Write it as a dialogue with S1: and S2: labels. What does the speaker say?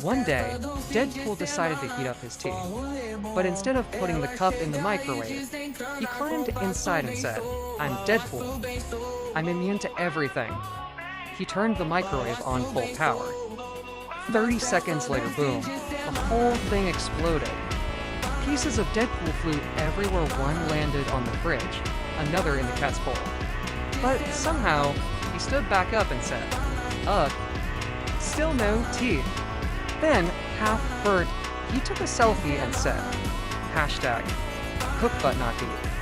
S1: One day, Deadpool decided to heat up his tea, but instead of putting the cup in the microwave, he climbed inside and said, "I'm Deadpool. I'm immune to everything." He turned the microwave on full power. 30 seconds later, boom, the whole thing exploded. Pieces of Deadpool flew everywhere. One landed on the fridge, another in the cat's bowl. But somehow, he stood back up and said, "Ugh, still no teeth." Then, half burnt, he took a selfie and said, "Hashtag, cook but not eat."